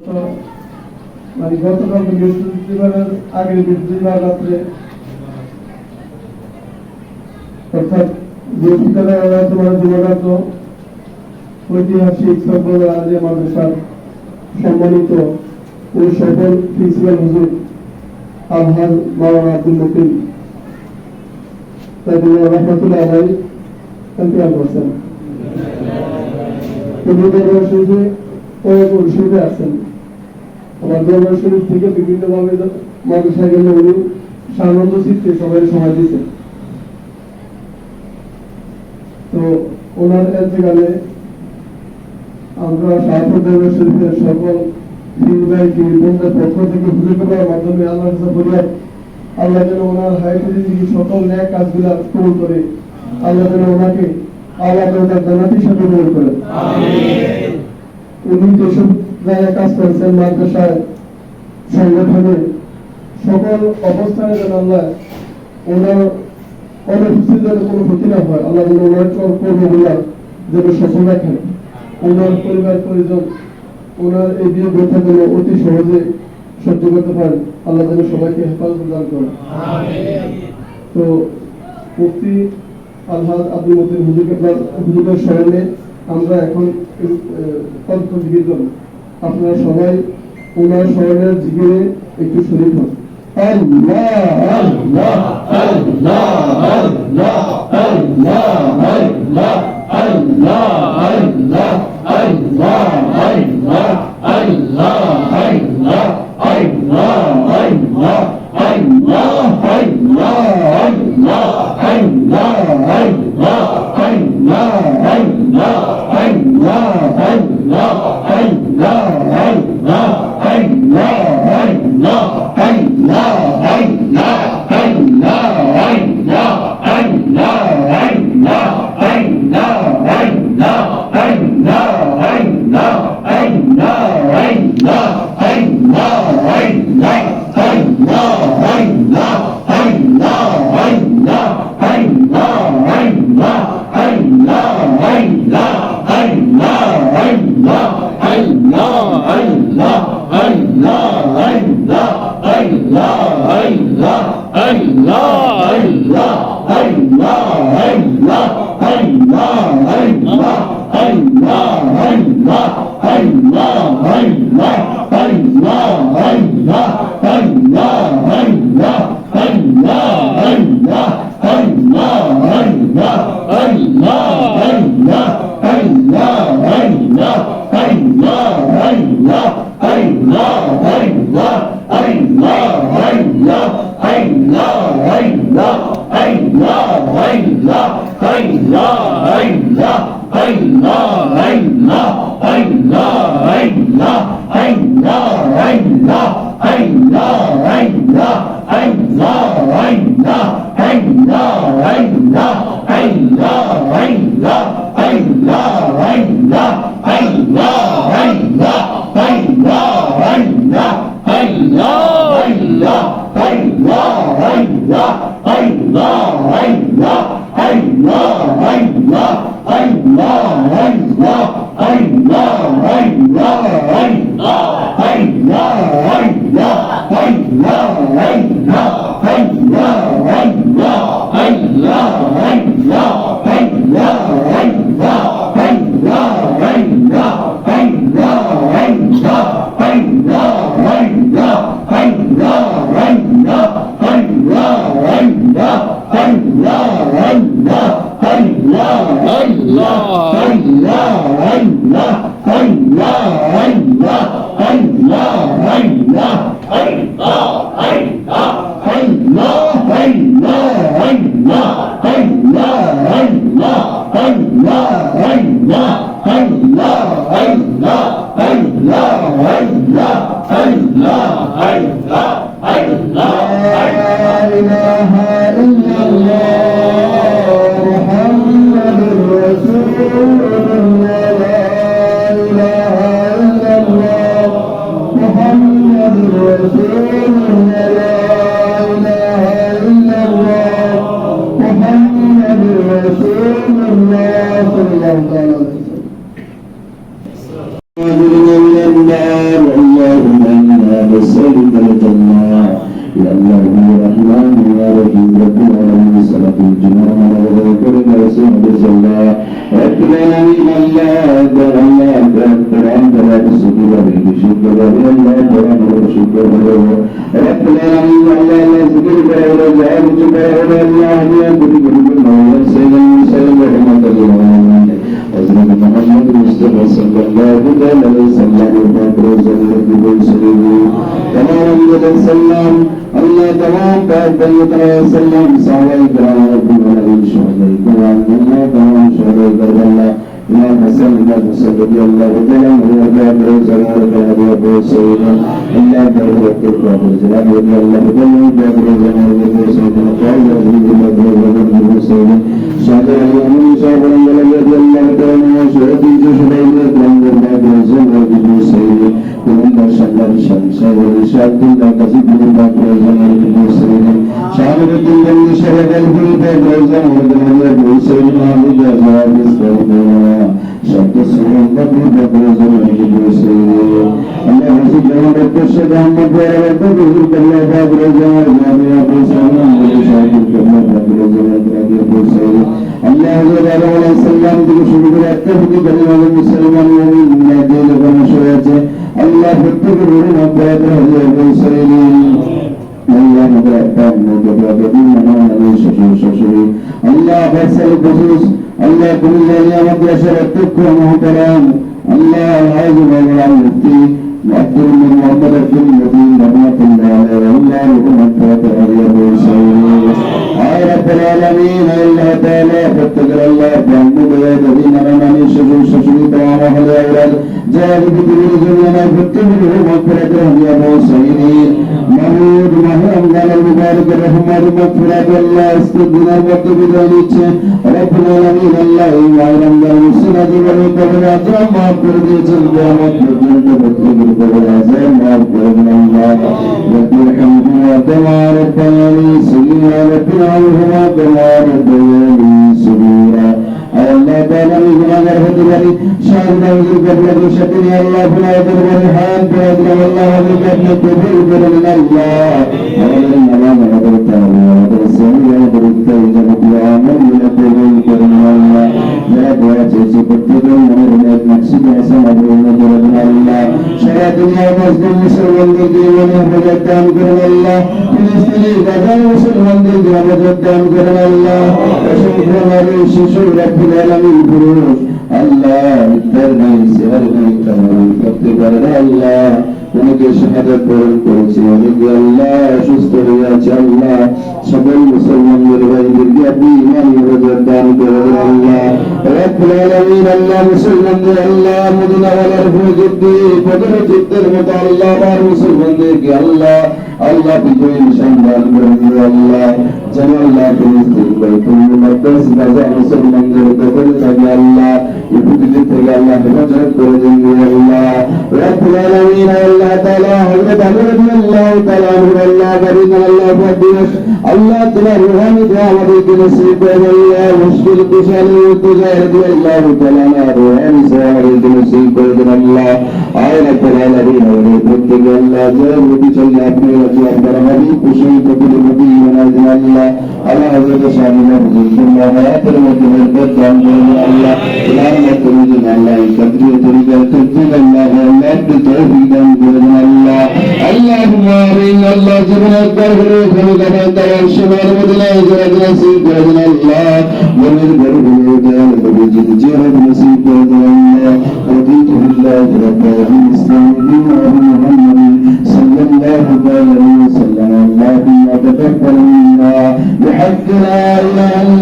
মানে গতকাল বৃহস্পতিবারের আগের বৃহস্পতিবার রাত্রে অর্থাৎ বৃহস্পতিবার জুমারাত ঐতিহাসিক সফল আলিয়া মাদ্রাসার সম্মানিত ও সফল প্রিন্সিপাল হুজুর আলহাজ মাওলানা আব্দুল মতিন রহমতুল্লাহ আলাইহি ইন্তেকাল করেছেন। দরবার শরীফে কয়েক অনুষ্ঠিতে আছেন। আমার দরবার শরীফ থেকে বিভিন্নভাবে মাদ্রাসায় গেলে উনি সানন্দ চিত্তে সবাই সময় দিচ্ছেন। তো ওনার ইন্তেকালে আমরা শাহপুর দরবার শরীফের সকল বন্ধুদের পক্ষ থেকে হুজুর করার মাধ্যমে আল্লাহর কাছে ফরিয়াদ, আল্লাহ যেন ওনার হায়াতে জিন্দেগি সকল ন্যাক কাজগুলো কবুল করে, আল্লাহ যেন ওনাকে আল্লাহ জান্নাতের সাথে কবুল করেন। আমিন। উনি যেসব জায়গায় কাজ করেছেন মাদ্রাসায় সংগঠনে সকল অবস্থানে যেন আল্লাহ ওনার অনুপস্থিত যেন কোনো ক্ষতি না হয়, আল্লাহ যেন ওনার কর্মগুলা যেন সফল রাখেন, ওনার পরিবার পরিজন ওনার এই বিয়ে ব্যথা যেন অতি সহজে সহ্য করতে পারেন, আল্লাহ যেন সবাইকে হেফাজত দান করেন। তো মুফতি আলহাজ আব্দুল মতিন হুজুরের স্মরণে আমরা এখন জিকির করব। আপনারা সবাই ওনার স্মরণের জিকিরে একটু শরীক হন। আল্লাহ আল্লাহ আল্লাহ আল্লাহ আল্লাহ আল্লাহ আল্লাহ আল্লাহ আল্লাহ আল্লাহ আল্লাহ আল্লাহ আল্লাহ আল্লাহ আল্লাহ আল্লাহ من النار اللهم إنا نسألك الجنة يا الله يا رحمن يا رحيم رب العالمين صلاة الجمعة وذكرنا رسول الله رب العالمين الله أكبر الله أكبر القرآن كما تسجل به شكر الله قرآن وشكر رب العالمين الله لا ذكر ولا جعل جبر الله يا بدي الله سيدنا سيدنا رحمة الله حضرت محمد مصطفى صلى الله عليه وسلم تمام وسلم الله تمام بعد وسلم صلى الله عليه وسلم الله تمام شهداء الله يا حسن الله صلى الله عليه وسلم الله سيدنا الله بارك الله جلال الله الله بارك الله سيدنا قال الله سيدنا شهد الله شهد الله تعالى شهد جشرين الله الله سيدنا كلنا شهد الشمس والشهد الله كذب الله الله سيدنا شهد الله شهد الله الله سيدنا الله سيدنا شهد السلام الله الله سيدنا الله سبحانه وتعالى محمد رسول الله بابر جمال يا سلام شهد الله الله سيدنا الله عليه وسلم بشكر التهديد للمسلمين ومن دين ونشرته الله فتقر لنا بابر يا سيدنا الله مبارك مبارك من ششري الله فسل بخصوص الله كل يوم مدرسة التقوى محترم الله العظيم والمفتي وأكثر من محمد الدين رحمة الله الله رحمة الله يا رب العالمين الله تعالى فاتقر الله بأنه يا الذين آمنوا ششري تمام أهل الأولاد جاهد بجميعنا فاتقره مغفرته يا موسعين محمود محرم قال المبارك الرحمن مغفرة الله استدنا الوقت بذلك رب العالمين الله وعلم المسنة والقبل أجرم وأبرد جلبا وأبرد بالعزام وأبرد الله لك الحمد وكما ربياني سيرا لك العوهم وكما ربياني سيرا الله تعالى من أجل هدي شاهد وزير قبل شكري الله فلا يدر والحال فيدر الله وذكر كبير من الله وإن الله يدر التالي ويدر السميع ويدر التالي ويعمل يدر من الله لا تواجه سبتدر ونرمي مقصد وسمع وندر من الله شهادة يا مسلم مسلم ذي ونهبجتان كرم الله فلسطيني كذا مسلم ذي ونهبجتان كرم الله وشكر مريش شكر رب العالمين بروش الله التربي سهرني كمال فاقتبر الله ونجي شهادة بول كوشي ونجي الله شستريات الله شبل مسلم يرغي بالجابي من يرجدان كرم الله رب العالمين الله مسلم الله مدنا والأرفو جدي فقرة الترمت الله بار مسلم ديك الله الله بجوين شمال برمي الله جمع الله فلسطين بيتم المقدس بزع مسلم ديك فقرة الله يبدلت الله فجرت برجم الله رب العالمين الله تعالى حضرت عمر الله تعالى الله بريد الله فديش الله تعالى روحاني دعوة نصيب الله مشكل كشال وتجاهد الله تعالى روحاني سوارد نصيب الله آية العالمين ورحمة الله جل وعلا أبني وجه برمدي كشيء كبير مبي ونادي الله على حضرت شامل الله حياة المدينة البدن الله إلهنا تريد الله كبير تريد تريد الله الله بالتوفيق بإذن الله اللهم آمين الله جبنا الدهر فلقنا الدهر شمال مدينة جرد نصيب بإذن الله ومن برد الودان وبجد جهد نصيب بإذن الله رضيت بالله ربا بالإسلام محمد صلى الله عليه وسلم اللهم تقبل منا بحق لا إله إلا